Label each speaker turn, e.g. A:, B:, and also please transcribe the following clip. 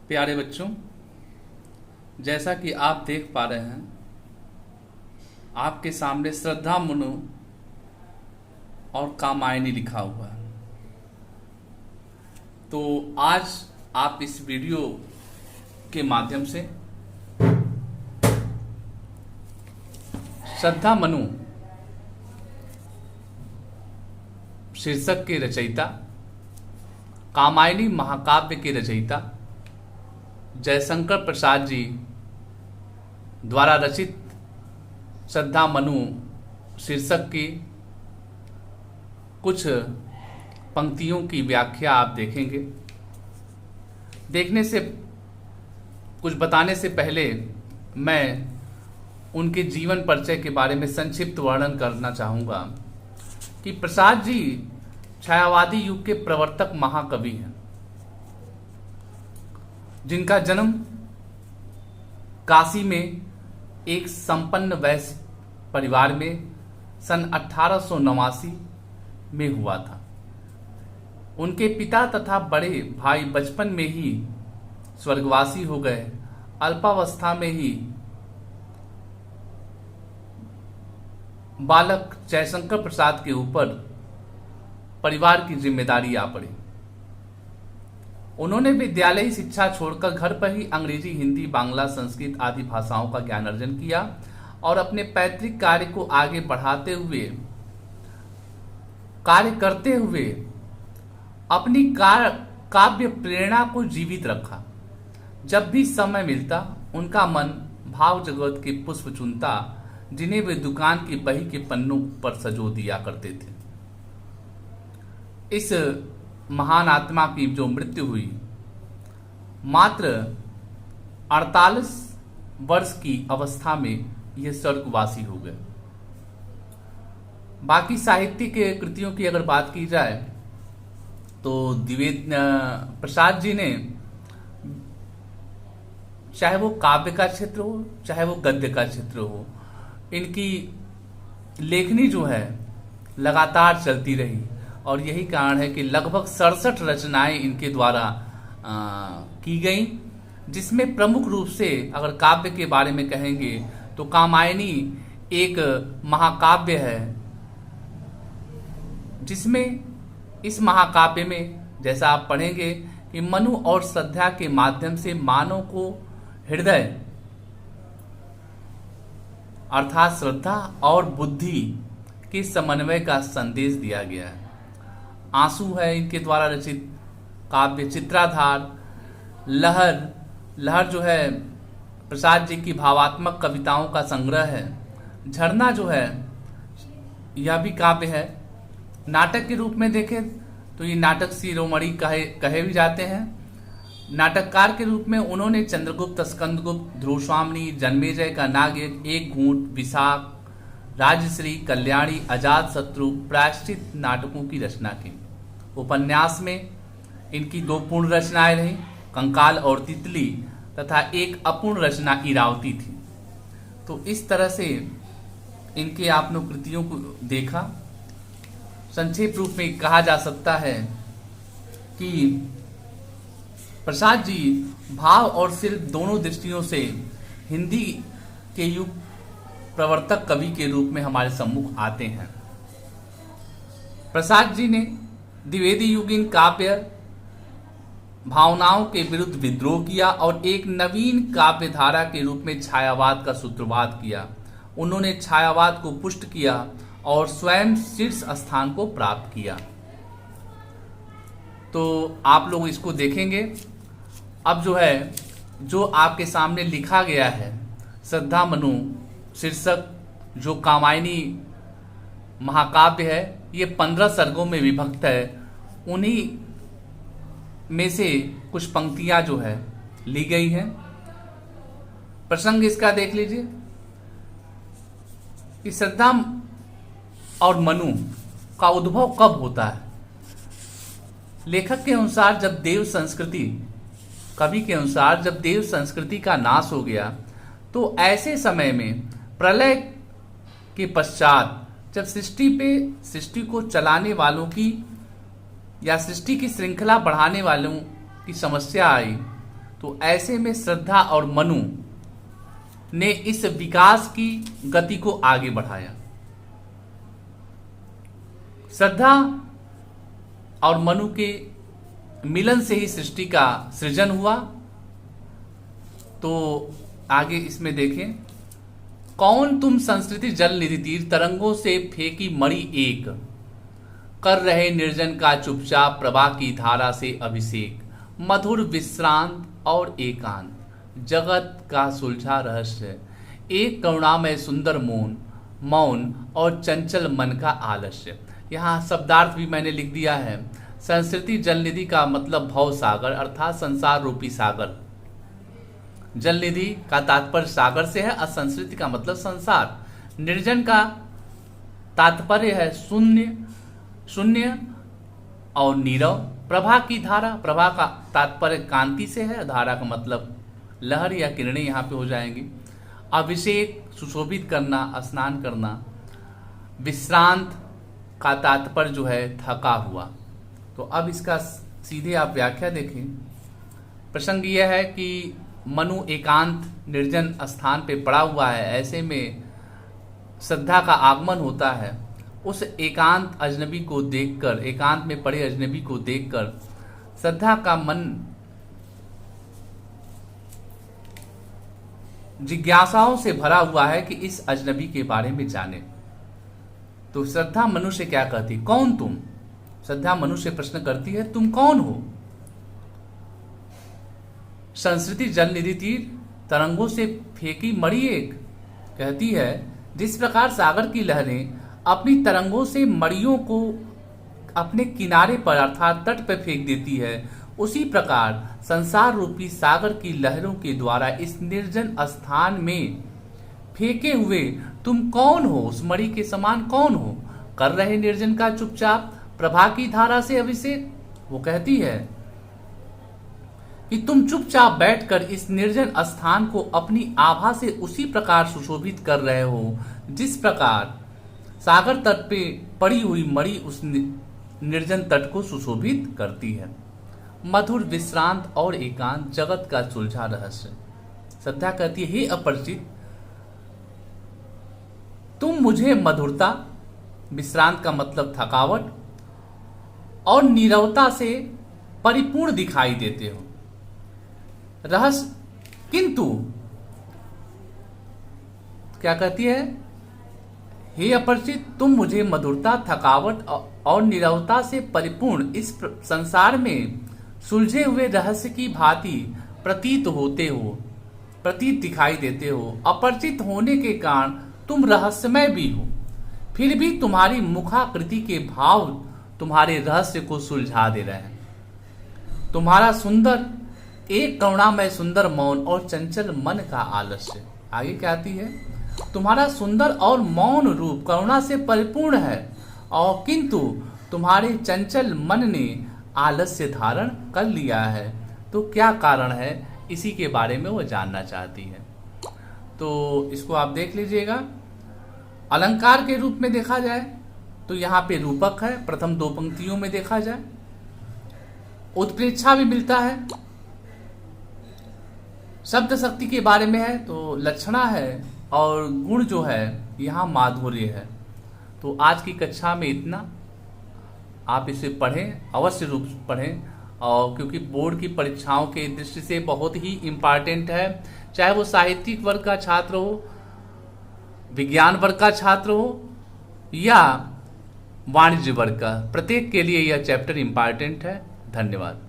A: प्यारे बच्चों, जैसा कि आप देख पा रहे हैं, आपके सामने श्रद्धा मनु और कामायनी लिखा हुआ है। तो आज आप इस वीडियो के माध्यम से श्रद्धा मनु शीर्षक के रचयिता, कामायनी महाकाव्य के रचयिता जयशंकर प्रसाद जी द्वारा रचित श्रद्धा मनु शीर्षक की कुछ पंक्तियों की व्याख्या आप देखेंगे। देखने से कुछ बताने से पहले मैं उनके जीवन परिचय के बारे में संक्षिप्त वर्णन करना चाहूँगा कि प्रसाद जी छायावादी युग के प्रवर्तक महाकवि हैं, जिनका जन्म काशी में एक संपन्न वैश्य परिवार में सन 1889 में हुआ था। उनके पिता तथा बड़े भाई बचपन में ही स्वर्गवासी हो गए। अल्पावस्था में ही बालक जयशंकर प्रसाद के ऊपर परिवार की जिम्मेदारी आ पड़ी। उन्होंने विद्यालयी शिक्षा छोड़कर घर पर ही अंग्रेजी, हिंदी, बांग्ला, संस्कृत आदि भाषाओं का ज्ञान अर्जन किया और अपने पैतृक कार्य को आगे बढ़ाते हुए, कार्य करते हुए अपनी काव्य प्रेरणा को जीवित रखा। जब भी समय मिलता उनका मन भाव जगत के पुष्प चुनता, जिन्हें वे दुकान की बही के पन्नों पर सजो दिया करते थे। इस महान आत्मा की जो मृत्यु हुई, मात्र 48 वर्ष की अवस्था में ये स्वर्गवासी हो गए। बाकी साहित्यिक कृतियों की अगर बात की जाए तो प्रसाद जी ने, चाहे वो काव्य का क्षेत्र हो चाहे वो गद्य का क्षेत्र हो, इनकी लेखनी जो है लगातार चलती रही और यही कारण है कि लगभग 67 रचनाएं इनके द्वारा की गई, जिसमें प्रमुख रूप से अगर काव्य के बारे में कहेंगे तो कामायनी एक महाकाव्य है, जिसमें इस महाकाव्य में जैसा आप पढ़ेंगे कि मनु और श्रद्धा के माध्यम से मानव को हृदय अर्थात श्रद्धा और बुद्धि के समन्वय का संदेश दिया गया है। आंसू है इनके द्वारा रचित काव्य। चित्राधार, लहर जो है प्रसाद जी की भावात्मक कविताओं का संग्रह है। झरना जो है यह भी काव्य है। नाटक के रूप में देखें तो ये नाटक शिरोमणि कहे भी जाते हैं। नाटककार के रूप में उन्होंने चंद्रगुप्त, स्कंदगुप्त, ध्रुवस्वामिनी, जन्मेजय का नागयज्ञ, एक घूंट, विशाख, राजश्री, कल्याणी, अजातशत्रु, प्रायश्चित नाटकों की रचना की। उपन्यास में इनकी 2 पूर्ण रचनाएं रहीं, कंकाल और तितली, तथा एक अपूर्ण रचना इरावती थी। तो इस तरह से इनके आपने कृतियों को देखा। संक्षेप रूप में कहा जा सकता है कि प्रसाद जी भाव और शिल्प दोनों दृष्टियों से हिंदी के युग प्रवर्तक कवि के रूप में हमारे सम्मुख आते हैं। प्रसाद जी ने द्विवेदी युगीन काव्य भावनाओं के विरुद्ध विद्रोह किया और एक नवीन काव्य धारा के रूप में छायावाद का सूत्रवाद किया। उन्होंने छायावाद को पुष्ट किया और स्वयं शीर्ष स्थान को प्राप्त किया। तो आप लोग इसको देखेंगे। अब जो आपके सामने लिखा गया है श्रद्धा मनु शीर्षक जो कामायनी महाकाव्य है, ये 15 सर्गों में विभक्त है। उन्हीं में से कुछ पंक्तियां जो है ली गई हैं। प्रसंग इसका देख लीजिए कि श्रद्धा और मनु का उद्भव कब होता है। लेखक के अनुसार जब देव संस्कृति, कवि के अनुसार जब देव संस्कृति का नाश हो गया, तो ऐसे समय में प्रलय के पश्चात जब सृष्टि को चलाने वालों की या सृष्टि की श्रृंखला बढ़ाने वालों की समस्या आई, तो ऐसे में श्रद्धा और मनु ने इस विकास की गति को आगे बढ़ाया। श्रद्धा और मनु के मिलन से ही सृष्टि का सृजन हुआ। तो आगे इसमें देखें, कौन तुम संस्कृति जल निधि तीर तरंगों से फेंकी मणि एक, कर रहे निर्जन का चुपचाप प्रभा की धारा से अभिषेक, मधुर विश्रांत और एकांत, जगत का सुलझा रहस्य, एक करुणामय सुंदर मौन और चंचल मन का आलस्य। यहाँ शब्दार्थ भी मैंने लिख दिया है। संस्कृति जलनिधि का मतलब भव सागर अर्थात संसार रूपी सागर। जलनिधि का तात्पर्य सागर से है और संस्कृति का मतलब संसार। निर्जन का तात्पर्य है शून्य और नीरव। प्रभा की धारा, प्रभा का तात्पर्य कांति से है, धारा का मतलब लहर या किरणें यहाँ पे हो जाएंगी। अभिषेक सुशोभित करना, स्नान करना। विश्रांत का तात्पर्य जो है थका हुआ। तो अब इसका सीधे आप व्याख्या देखें। प्रसंग यह है कि मनु एकांत निर्जन स्थान पे पड़ा हुआ है, ऐसे में श्रद्धा का आगमन होता है। उस एकांत अजनबी को देखकर, एकांत में पड़े अजनबी को देखकर श्रद्धा का मन जिज्ञासाओं से भरा हुआ है कि इस अजनबी के बारे में जाने। तो श्रद्धा मनु से क्या कहती, कौन तुम? श्रद्धा मनु से प्रश्न करती है, तुम कौन हो? संस्कृति जल निधि तीर तरंगों से फेंकी मणि एक, कहती है जिस प्रकार सागर की लहरें अपनी तरंगों से मणियों को अपने किनारे पर अर्थात तट पर फेंक देती है, उसी प्रकार संसार रूपी सागर की लहरों के द्वारा इस निर्जन स्थान में फेंके हुए तुम कौन हो? उस मणि के समान कौन हो? कर रहे निर्जन का चुपचाप प्रभा की धारा से अभिषेक। वो कहती है कि तुम चुपचाप बैठकर इस निर्जन स्थान को अपनी आभा से उसी प्रकार सुशोभित कर रहे हो जिस प्रकार सागर तट पे पड़ी हुई मणि उस निर्जन तट को सुशोभित करती है। मधुर विश्रांत और एकांत, जगत का सुलझा रहस्य। श्रद्धा कहती है, हे अपरिचित, तुम मुझे मधुरता, विश्रांत का मतलब थकावट, और नीरवता से परिपूर्ण दिखाई देते हो। रहस्य, किंतु क्या कहती है, हे अपरिचित, तुम मुझे मधुरता, थकावट और नीरवता से परिपूर्ण इस संसार में सुलझे हुए रहस्य की भांति प्रतीत होते हो, प्रतीत दिखाई देते हो। अपरिचित होने के कारण तुम रहस्यमय भी हो, फिर भी तुम्हारी मुखाकृति के भाव तुम्हारे रहस्य को सुलझा दे रहे हैं। तुम्हारा सुंदर, एक करुणामय सुंदर मौन और चंचल मन का आलस्य। आगे क्या आती है, तुम्हारा सुंदर और मौन रूप करुणा से परिपूर्ण है, और किंतु तुम्हारे चंचल मन ने आलस्य धारण कर लिया है। तो क्या कारण है, इसी के बारे में वो जानना चाहती है। तो इसको आप देख लीजिएगा। अलंकार के रूप में देखा जाए तो यहाँ पे रूपक है, प्रथम दो पंक्तियों में देखा जाए। उत्प्रेक्षा भी मिलता है। शब्द शक्ति के बारे में है तो लक्षणा है, और गुण जो है यहाँ माधुर्य है। तो आज की कक्षा में इतना। आप इसे पढ़ें, अवश्य रूप से पढ़ें, और क्योंकि बोर्ड की परीक्षाओं के दृष्टि से बहुत ही इम्पॉर्टेंट है। चाहे वो साहित्यिक वर्ग का छात्र हो, विज्ञान वर्ग का छात्र हो, या वाणिज्य वर्ग का, प्रत्येक के लिए यह चैप्टर इम्पॉर्टेंट है। धन्यवाद।